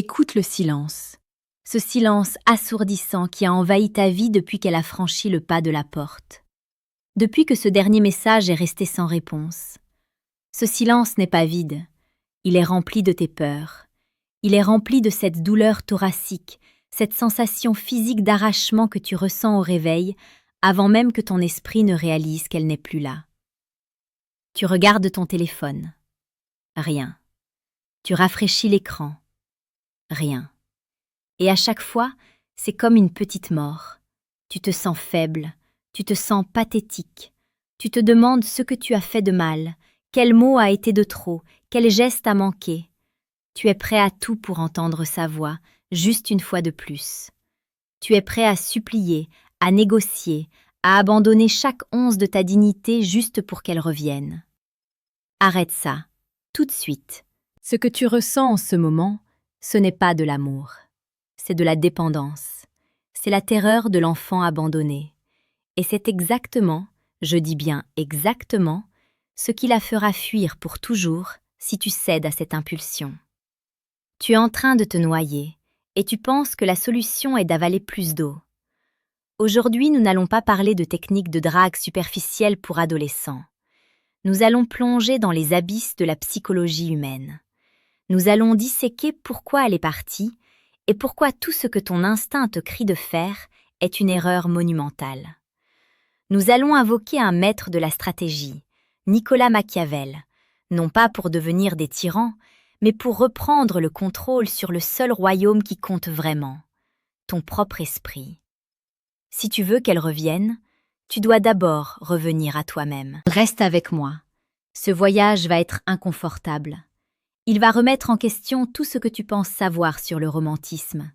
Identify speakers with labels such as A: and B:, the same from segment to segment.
A: Écoute le silence. Ce silence assourdissant qui a envahi ta vie depuis qu'elle a franchi le pas de la porte. Depuis que ce dernier message est resté sans réponse. Ce silence n'est pas vide. Il est rempli de tes peurs. Il est rempli de cette douleur thoracique, cette sensation physique d'arrachement que tu ressens au réveil, avant même que ton esprit ne réalise qu'elle n'est plus là. Tu regardes ton téléphone. Rien. Tu rafraîchis l'écran. Rien. Et à chaque fois, c'est comme une petite mort. Tu te sens faible, tu te sens pathétique. Tu te demandes ce que tu as fait de mal, quel mot a été de trop, quel geste a manqué. Tu es prêt à tout pour entendre sa voix, juste une fois de plus. Tu es prêt à supplier, à négocier, à abandonner chaque once de ta dignité juste pour qu'elle revienne. Arrête ça, tout de suite. Ce que tu ressens en ce moment, ce n'est pas de l'amour. C'est de la dépendance. C'est la terreur de l'enfant abandonné. Et c'est exactement, je dis bien exactement, ce qui la fera fuir pour toujours si tu cèdes à cette impulsion. Tu es en train de te noyer et tu penses que la solution est d'avaler plus d'eau. Aujourd'hui, nous n'allons pas parler de techniques de drague superficielles pour adolescents. Nous allons plonger dans les abysses de la psychologie humaine. Nous allons disséquer pourquoi elle est partie et pourquoi tout ce que ton instinct te crie de faire est une erreur monumentale. Nous allons invoquer un maître de la stratégie, Nicolas Machiavel, non pas pour devenir des tyrans, mais pour reprendre le contrôle sur le seul royaume qui compte vraiment, ton propre esprit. Si tu veux qu'elle revienne, tu dois d'abord revenir à toi-même. Reste avec moi. Ce voyage va être inconfortable. Il va remettre en question tout ce que tu penses savoir sur le romantisme.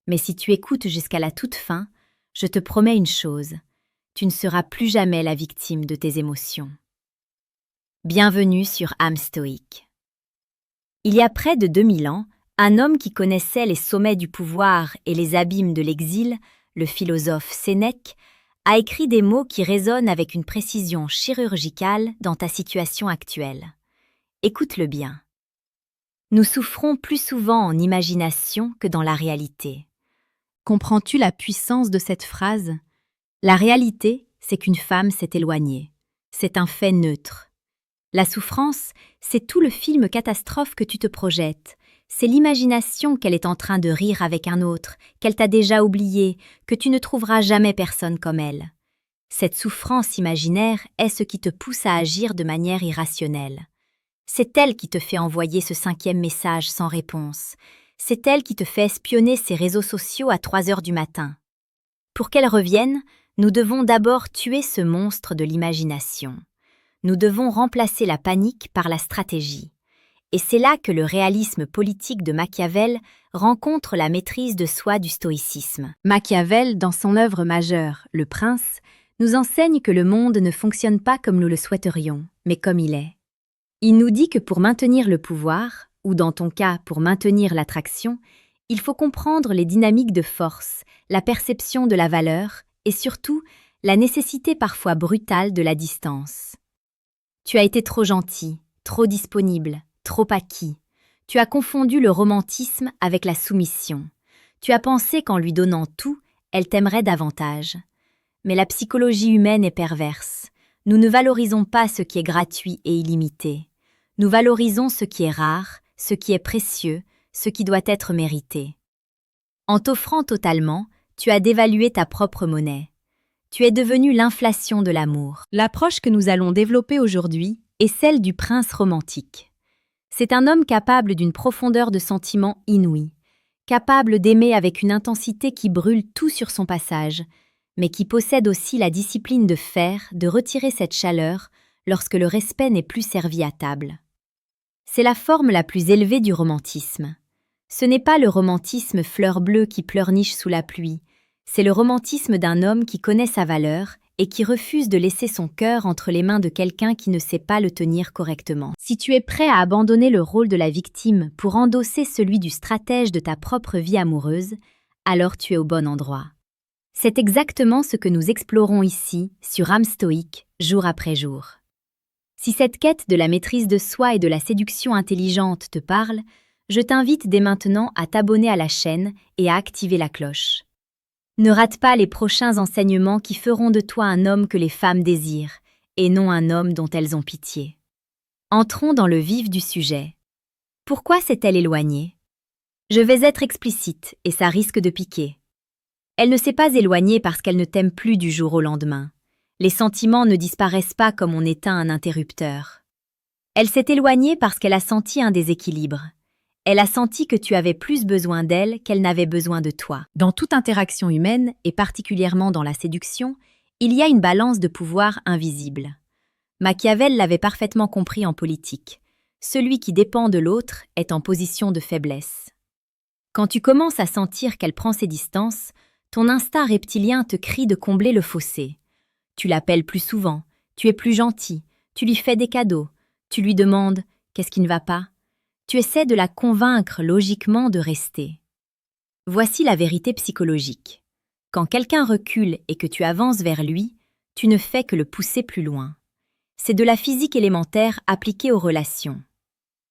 A: Mais si tu écoutes jusqu'à la toute fin, je te promets une chose, tu ne seras plus jamais la victime de tes émotions. Bienvenue sur âme stoïque. Il y a près de 2000 ans, un homme qui connaissait les sommets du pouvoir et les abîmes de l'exil, le philosophe Sénèque, a écrit des mots qui résonnent avec une précision chirurgicale dans ta situation actuelle. Écoute-le bien. Nous souffrons plus souvent en imagination que dans la réalité. Comprends-tu la puissance de cette phrase ? La réalité, c'est qu'une femme s'est éloignée. C'est un fait neutre. La souffrance, c'est tout le film catastrophe que tu te projettes. C'est l'imagination qu'elle est en train de rire avec un autre, qu'elle t'a déjà oublié, que tu ne trouveras jamais personne comme elle. Cette souffrance imaginaire est ce qui te pousse à agir de manière irrationnelle. C'est elle qui te fait envoyer ce 5e message sans réponse. C'est elle qui te fait espionner ses réseaux sociaux à 3 heures du matin. Pour qu'elle revienne, nous devons d'abord tuer ce monstre de l'imagination. Nous devons remplacer la panique par la stratégie. Et c'est là que le réalisme politique de Machiavel rencontre la maîtrise de soi du stoïcisme. Machiavel, dans son œuvre majeure, Le Prince, nous enseigne que le monde ne fonctionne pas comme nous le souhaiterions, mais comme il est. Il nous dit que pour maintenir le pouvoir, ou dans ton cas pour maintenir l'attraction, il faut comprendre les dynamiques de force, la perception de la valeur et surtout la nécessité parfois brutale de la distance. Tu as été trop gentil, trop disponible, trop acquis. Tu as confondu le romantisme avec la soumission. Tu as pensé qu'en lui donnant tout, elle t'aimerait davantage. Mais la psychologie humaine est perverse. Nous ne valorisons pas ce qui est gratuit et illimité. Nous valorisons ce qui est rare, ce qui est précieux, ce qui doit être mérité. En t'offrant totalement, tu as dévalué ta propre monnaie. Tu es devenu l'inflation de l'amour. L'approche que nous allons développer aujourd'hui est celle du prince romantique. C'est un homme capable d'une profondeur de sentiment inouïe, capable d'aimer avec une intensité qui brûle tout sur son passage, mais qui possède aussi la discipline de faire, de retirer cette chaleur lorsque le respect n'est plus servi à table. C'est la forme la plus élevée du romantisme. Ce n'est pas le romantisme fleur bleue qui pleurniche sous la pluie, c'est le romantisme d'un homme qui connaît sa valeur et qui refuse de laisser son cœur entre les mains de quelqu'un qui ne sait pas le tenir correctement. Si tu es prêt à abandonner le rôle de la victime pour endosser celui du stratège de ta propre vie amoureuse, alors tu es au bon endroit. C'est exactement ce que nous explorons ici, sur âme stoïque, jour après jour. Si cette quête de la maîtrise de soi et de la séduction intelligente te parle, je t'invite dès maintenant à t'abonner à la chaîne et à activer la cloche. Ne rate pas les prochains enseignements qui feront de toi un homme que les femmes désirent, et non un homme dont elles ont pitié. Entrons dans le vif du sujet. Pourquoi s'est-elle éloignée? Je vais être explicite, et ça risque de piquer. Elle ne s'est pas éloignée parce qu'elle ne t'aime plus du jour au lendemain. Les sentiments ne disparaissent pas comme on éteint un interrupteur. Elle s'est éloignée parce qu'elle a senti un déséquilibre. Elle a senti que tu avais plus besoin d'elle qu'elle n'avait besoin de toi. Dans toute interaction humaine, et particulièrement dans la séduction, il y a une balance de pouvoir invisible. Machiavel l'avait parfaitement compris en politique. Celui qui dépend de l'autre est en position de faiblesse. Quand tu commences à sentir qu'elle prend ses distances, ton instinct reptilien te crie de combler le fossé. Tu l'appelles plus souvent, tu es plus gentil, tu lui fais des cadeaux, tu lui demandes « qu'est-ce qui ne va pas ?» Tu essaies de la convaincre logiquement de rester. Voici la vérité psychologique. Quand quelqu'un recule et que tu avances vers lui, tu ne fais que le pousser plus loin. C'est de la physique élémentaire appliquée aux relations.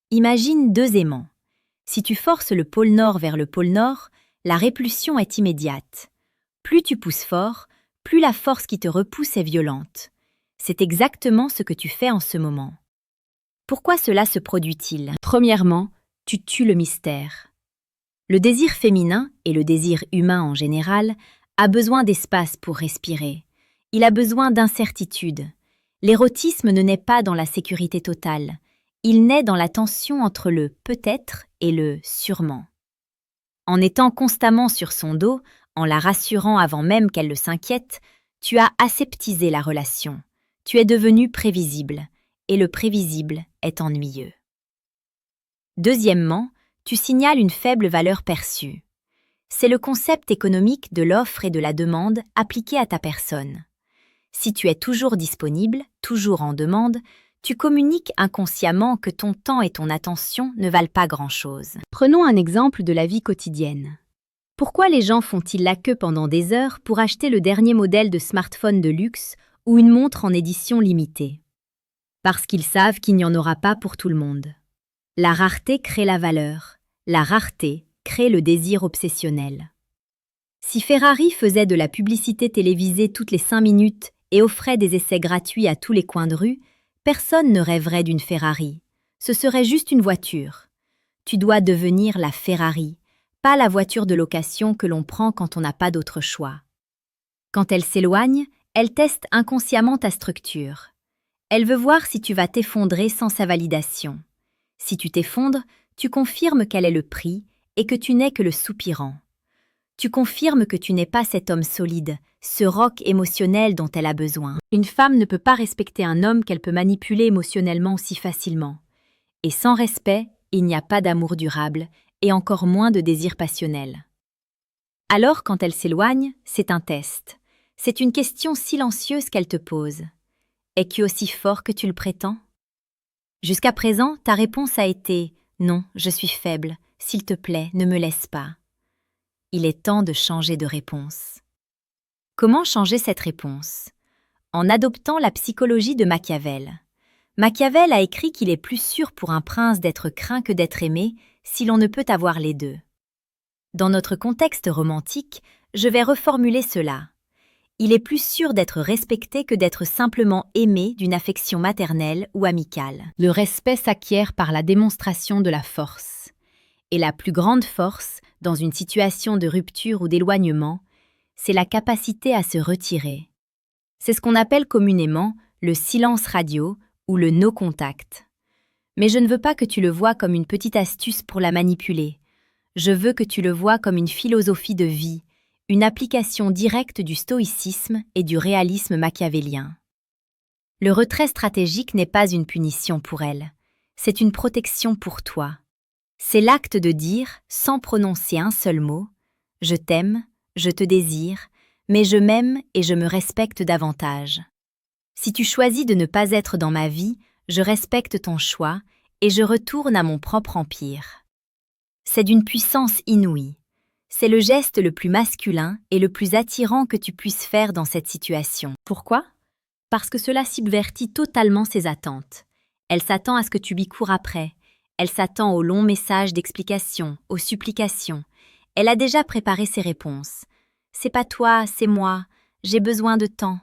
A: Imagine deux aimants. Si tu forces le pôle Nord vers le pôle Nord, la répulsion est immédiate. Plus tu pousses fort, plus la force qui te repousse est violente. C'est exactement ce que tu fais en ce moment. Pourquoi cela se produit-il? Premièrement, tu tues le mystère. Le désir féminin, et le désir humain en général, a besoin d'espace pour respirer. Il a besoin d'incertitude. L'érotisme ne naît pas dans la sécurité totale. Il naît dans la tension entre le peut-être et le sûrement. En étant constamment sur son dos, en la rassurant avant même qu'elle ne s'inquiète, tu as aseptisé la relation. Tu es devenu prévisible. Et le prévisible est ennuyeux. Deuxièmement, tu signales une faible valeur perçue. C'est le concept économique de l'offre et de la demande appliqué à ta personne. Si tu es toujours disponible, toujours en demande, tu communiques inconsciemment que ton temps et ton attention ne valent pas grand-chose. Prenons un exemple de la vie quotidienne. Pourquoi les gens font-ils la queue pendant des heures pour acheter le dernier modèle de smartphone de luxe ou une montre en édition limitée? Parce qu'ils savent qu'il n'y en aura pas pour tout le monde. La rareté crée la valeur. La rareté crée le désir obsessionnel. Si Ferrari faisait de la publicité télévisée toutes les 5 minutes et offrait des essais gratuits à tous les coins de rue, personne ne rêverait d'une Ferrari. Ce serait juste une voiture. Tu dois devenir la Ferrari, pas la voiture de location que l'on prend quand on n'a pas d'autre choix. Quand elle s'éloigne, elle teste inconsciemment ta structure. Elle veut voir si tu vas t'effondrer sans sa validation. Si tu t'effondres, tu confirmes qu'elle est le prix et que tu n'es que le soupirant. Tu confirmes que tu n'es pas cet homme solide, ce roc émotionnel dont elle a besoin. Une femme ne peut pas respecter un homme qu'elle peut manipuler émotionnellement aussi facilement. Et sans respect, il n'y a pas d'amour durable et encore moins de désir passionnel. Alors quand elle s'éloigne, c'est un test. C'est une question silencieuse qu'elle te pose. Es-tu aussi fort que tu le prétends? Jusqu'à présent, ta réponse a été « Non, je suis faible, s'il te plaît, ne me laisse pas ». Il est temps de changer de réponse. Comment changer cette réponse? En adoptant la psychologie de Machiavel. Machiavel a écrit qu'il est plus sûr pour un prince d'être craint que d'être aimé si l'on ne peut avoir les deux. Dans notre contexte romantique, je vais reformuler cela. Il est plus sûr d'être respecté que d'être simplement aimé d'une affection maternelle ou amicale. Le respect s'acquiert par la démonstration de la force. Et la plus grande force, dans une situation de rupture ou d'éloignement, c'est la capacité à se retirer. C'est ce qu'on appelle communément le silence radio ou le no-contact. Mais je ne veux pas que tu le vois comme une petite astuce pour la manipuler. Je veux que tu le vois comme une philosophie de vie, une application directe du stoïcisme et du réalisme machiavélien. Le retrait stratégique n'est pas une punition pour elle, c'est une protection pour toi. C'est l'acte de dire, sans prononcer un seul mot, « Je t'aime, je te désire, mais je m'aime et je me respecte davantage. Si tu choisis de ne pas être dans ma vie, je respecte ton choix et je retourne à mon propre empire. » C'est d'une puissance inouïe. C'est le geste le plus masculin et le plus attirant que tu puisses faire dans cette situation. Pourquoi? Parce que cela subvertit totalement ses attentes. Elle s'attend à ce que tu lui cours après. Elle s'attend aux longs messages d'explication, aux supplications. Elle a déjà préparé ses réponses. C'est pas toi, c'est moi, j'ai besoin de temps.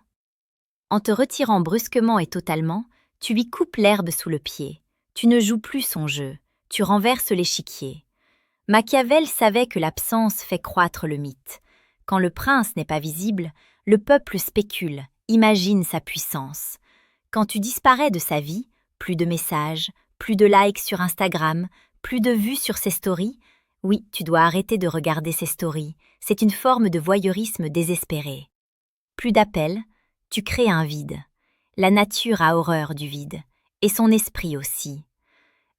A: En te retirant brusquement et totalement, tu lui coupes l'herbe sous le pied. Tu ne joues plus son jeu, tu renverses l'échiquier. Machiavel savait que l'absence fait croître le mythe. Quand le prince n'est pas visible, le peuple spécule, imagine sa puissance. Quand tu disparais de sa vie, plus de messages, plus de likes sur Instagram, plus de vues sur ses stories. Oui, tu dois arrêter de regarder ses stories, c'est une forme de voyeurisme désespéré. Plus d'appels, tu crées un vide. La nature a horreur du vide, et son esprit aussi.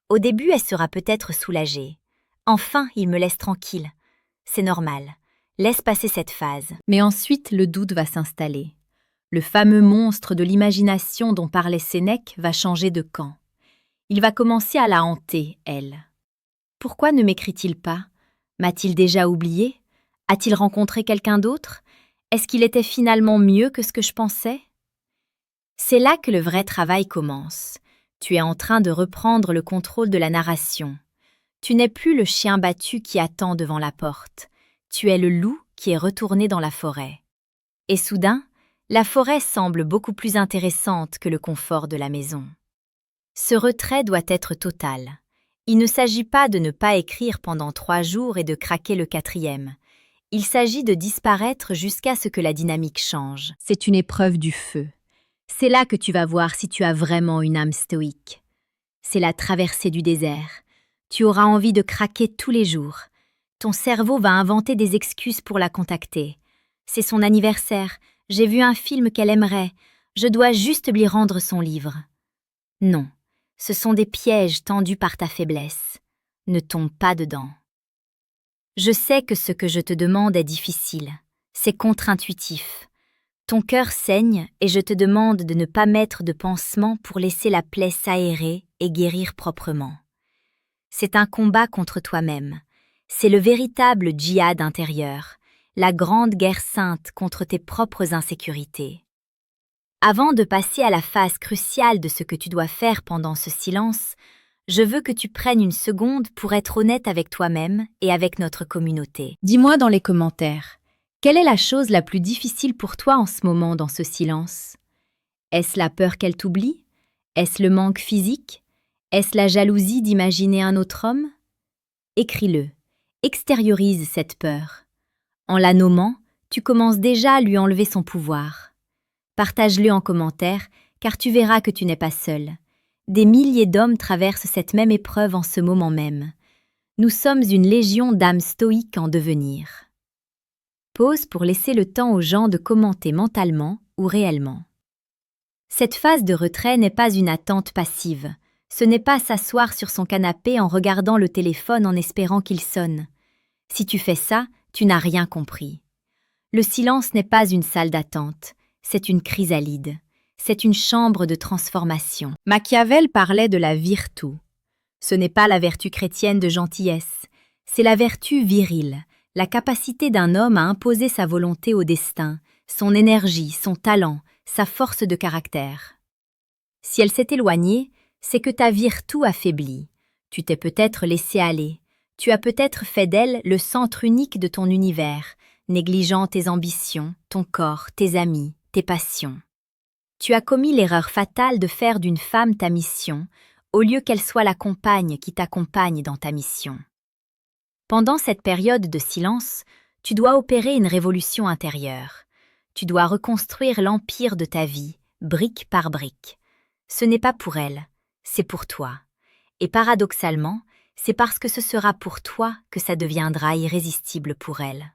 A: Au début, elle sera peut-être soulagée. Enfin, il me laisse tranquille. C'est normal. Laisse passer cette phase. Mais ensuite, le doute va s'installer. Le fameux monstre de l'imagination dont parlait Sénèque va changer de camp. Il va commencer à la hanter, elle. Pourquoi ne m'écrit-il pas? M'a-t-il déjà oublié? A-t-il rencontré quelqu'un d'autre? Est-ce qu'il était finalement mieux que ce que je pensais? C'est là que le vrai travail commence. Tu es en train de reprendre le contrôle de la narration. Tu n'es plus le chien battu qui attend devant la porte. Tu es le loup qui est retourné dans la forêt. Et soudain, la forêt semble beaucoup plus intéressante que le confort de la maison. Ce retrait doit être total. Il ne s'agit pas de ne pas écrire pendant 3 jours et de craquer le 4e. Il s'agit de disparaître jusqu'à ce que la dynamique change. C'est une épreuve du feu. C'est là que tu vas voir si tu as vraiment une âme stoïque. C'est la traversée du désert. Tu auras envie de craquer tous les jours. Ton cerveau va inventer des excuses pour la contacter. C'est son anniversaire, j'ai vu un film qu'elle aimerait, je dois juste lui rendre son livre. Non, ce sont des pièges tendus par ta faiblesse. Ne tombe pas dedans. Je sais que ce que je te demande est difficile, c'est contre-intuitif. Ton cœur saigne et je te demande de ne pas mettre de pansement pour laisser la plaie s'aérer et guérir proprement. C'est un combat contre toi-même. C'est le véritable djihad intérieur, la grande guerre sainte contre tes propres insécurités. Avant de passer à la phase cruciale de ce que tu dois faire pendant ce silence, je veux que tu prennes une seconde pour être honnête avec toi-même et avec notre communauté. Dis-moi dans les commentaires, quelle est la chose la plus difficile pour toi en ce moment dans ce silence? Est-ce la peur qu'elle t'oublie? Est-ce le manque physique? Est-ce la jalousie d'imaginer un autre homme? Écris-le, extériorise cette peur. En la nommant, tu commences déjà à lui enlever son pouvoir. Partage-le en commentaire, car tu verras que tu n'es pas seul. Des milliers d'hommes traversent cette même épreuve en ce moment même. Nous sommes une légion d'âmes stoïques en devenir. Pause pour laisser le temps aux gens de commenter mentalement ou réellement. Cette phase de retrait n'est pas une attente passive. Ce n'est pas s'asseoir sur son canapé en regardant le téléphone en espérant qu'il sonne. Si tu fais ça, tu n'as rien compris. Le silence n'est pas une salle d'attente, c'est une chrysalide. C'est une chambre de transformation. Machiavel parlait de la virtu. Ce n'est pas la vertu chrétienne de gentillesse, c'est la vertu virile, la capacité d'un homme à imposer sa volonté au destin, son énergie, son talent, sa force de caractère. Si elle s'est éloignée, c'est que ta virtu affaiblit. Tu t'es peut-être laissé aller. Tu as peut-être fait d'elle le centre unique de ton univers, négligeant tes ambitions, ton corps, tes amis, tes passions. Tu as commis l'erreur fatale de faire d'une femme ta mission, au lieu qu'elle soit la compagne qui t'accompagne dans ta mission. Pendant cette période de silence, tu dois opérer une révolution intérieure. Tu dois reconstruire l'empire de ta vie, brique par brique. Ce n'est pas pour elle, c'est pour toi. Et paradoxalement, c'est parce que ce sera pour toi que ça deviendra irrésistible pour elle.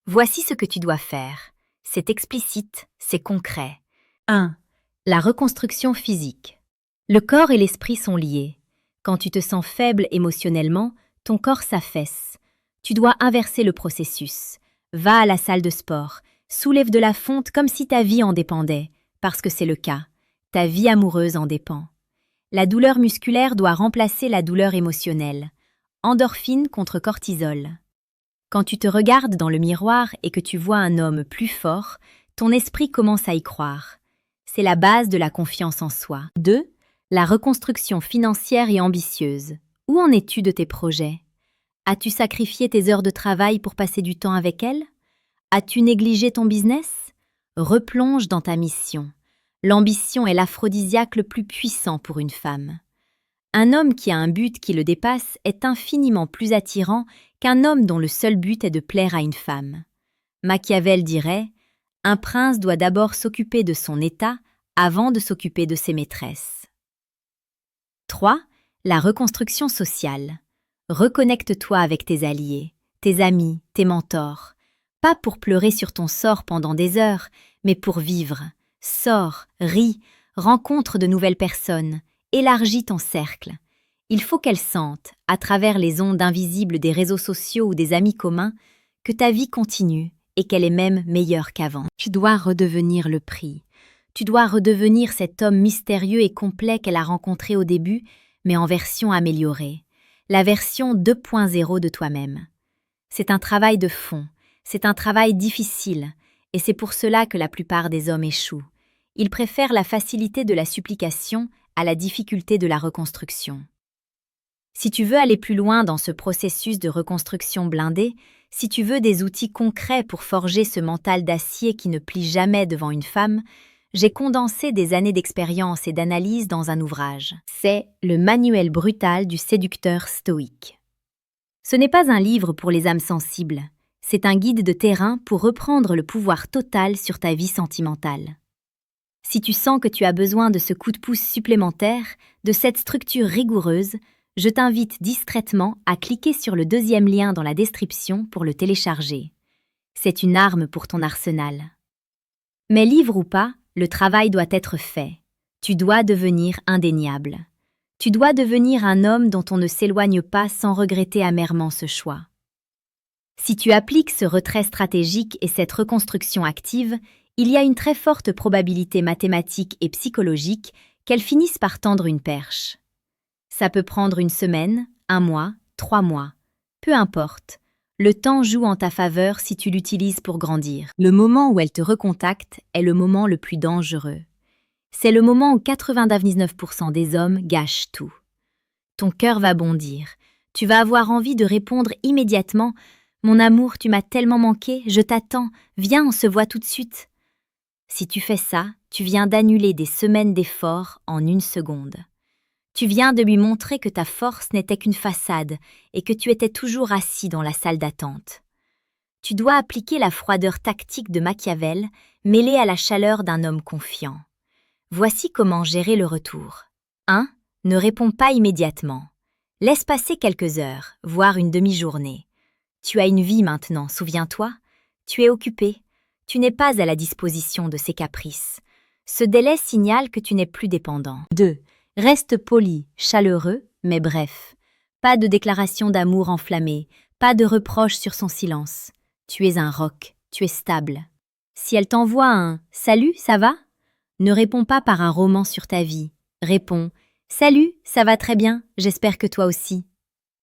A: Voici ce que tu dois faire. C'est explicite, c'est concret. 1. La reconstruction physique. Le corps et l'esprit sont liés. Quand tu te sens faible émotionnellement, ton corps s'affaisse. Tu dois inverser le processus. Va à la salle de sport, soulève de la fonte comme si ta vie en dépendait, parce que c'est le cas. Ta vie amoureuse en dépend. La douleur musculaire doit remplacer la douleur émotionnelle. Endorphine contre cortisol. Quand tu te regardes dans le miroir et que tu vois un homme plus fort, ton esprit commence à y croire. C'est la base de la confiance en soi. 2. La reconstruction financière et ambitieuse. Où en es-tu de tes projets? As-tu sacrifié tes heures de travail pour passer du temps avec elle? As-tu négligé ton business? Replonge dans ta mission. L'ambition est l'aphrodisiaque le plus puissant pour une femme. Un homme qui a un but qui le dépasse est infiniment plus attirant qu'un homme dont le seul but est de plaire à une femme. Machiavel dirait « Un prince doit d'abord s'occuper de son état avant de s'occuper de ses maîtresses. » 3. La reconstruction sociale. Reconnecte-toi avec tes alliés, tes amis, tes mentors. Pas pour pleurer sur ton sort pendant des heures, mais pour vivre. Sors, ris, rencontre de nouvelles personnes, élargis ton cercle. Il faut qu'elles sentent, à travers les ondes invisibles des réseaux sociaux ou des amis communs, que ta vie continue et qu'elle est même meilleure qu'avant. Tu dois redevenir le prix. Tu dois redevenir cet homme mystérieux et complet qu'elle a rencontré au début, mais en version améliorée. La version 2.0 de toi-même. C'est un travail de fond, c'est un travail difficile, et c'est pour cela que la plupart des hommes échouent. Ils préfèrent la facilité de la supplication à la difficulté de la reconstruction. Si tu veux aller plus loin dans ce processus de reconstruction blindée, si tu veux des outils concrets pour forger ce mental d'acier qui ne plie jamais devant une femme, j'ai condensé des années d'expérience et d'analyse dans un ouvrage. C'est le manuel brutal du séducteur stoïque. Ce n'est pas un livre pour les âmes sensibles, c'est un guide de terrain pour reprendre le pouvoir total sur ta vie sentimentale. Si tu sens que tu as besoin de ce coup de pouce supplémentaire, de cette structure rigoureuse, je t'invite discrètement à cliquer sur le deuxième lien dans la description pour le télécharger. C'est une arme pour ton arsenal. Mais livre ou pas, le travail doit être fait. Tu dois devenir indéniable. Tu dois devenir un homme dont on ne s'éloigne pas sans regretter amèrement ce choix. Si tu appliques ce retrait stratégique et cette reconstruction active, il y a une très forte probabilité mathématique et psychologique qu'elles finissent par tendre une perche. Ça peut prendre une semaine, 1 mois, 3 mois. Peu importe. Le temps joue en ta faveur si tu l'utilises pour grandir. Le moment où elle te recontacte est le moment le plus dangereux. C'est le moment où 99% des hommes gâchent tout. Ton cœur va bondir. Tu vas avoir envie de répondre immédiatement « Mon amour, tu m'as tellement manqué, je t'attends, viens, on se voit tout de suite. » Si tu fais ça, tu viens d'annuler des semaines d'efforts en 1 seconde. Tu viens de lui montrer que ta force n'était qu'une façade et que tu étais toujours assis dans la salle d'attente. Tu dois appliquer la froideur tactique de Machiavel mêlée à la chaleur d'un homme confiant. Voici comment gérer le retour. 1. Ne réponds pas immédiatement. Laisse passer quelques heures, voire une demi-journée. Tu as une vie maintenant, souviens-toi. Tu es occupé. Tu n'es pas à la disposition de ses caprices. Ce délai signale que tu n'es plus dépendant. 2. Reste poli, chaleureux, mais bref. Pas de déclaration d'amour enflammée, pas de reproche sur son silence. Tu es un roc, tu es stable. Si elle t'envoie un « Salut, ça va ?» ne réponds pas par un roman sur ta vie. Réponds « Salut, ça va très bien, j'espère que toi aussi. »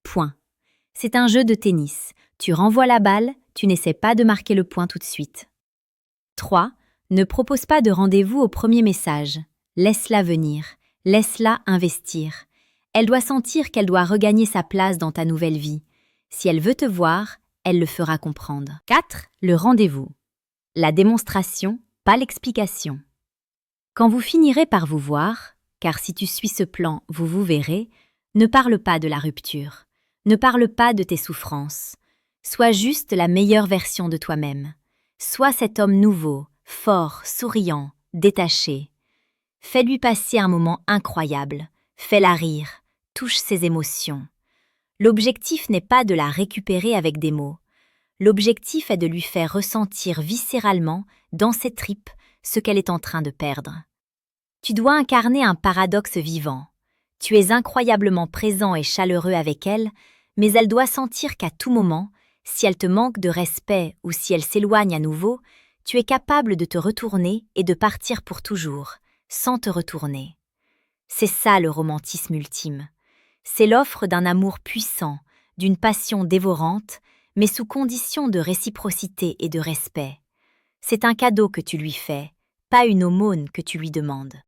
A: Point. C'est un jeu de tennis. Tu renvoies la balle, tu n'essaies pas de marquer le point tout de suite. 3. Ne propose pas de rendez-vous au premier message. Laisse-la venir. Laisse-la investir. Elle doit sentir qu'elle doit regagner sa place dans ta nouvelle vie. Si elle veut te voir, elle le fera comprendre. 4. Le rendez-vous. La démonstration, pas l'explication. Quand vous finirez par vous voir, car si tu suis ce plan, vous vous verrez, ne parle pas de la rupture. Ne parle pas de tes souffrances. Sois juste la meilleure version de toi-même. Sois cet homme nouveau, fort, souriant, détaché. Fais-lui passer un moment incroyable, fais-la rire, touche ses émotions. L'objectif n'est pas de la récupérer avec des mots. L'objectif est de lui faire ressentir viscéralement, dans ses tripes, ce qu'elle est en train de perdre. Tu dois incarner un paradoxe vivant. Tu es incroyablement présent et chaleureux avec elle, mais elle doit sentir qu'à tout moment, si elle te manque de respect ou si elle s'éloigne à nouveau, tu es capable de te retourner et de partir pour toujours, sans te retourner. C'est ça le romantisme ultime. C'est l'offre d'un amour puissant, d'une passion dévorante, mais sous condition de réciprocité et de respect. C'est un cadeau que tu lui fais, pas une aumône que tu lui demandes.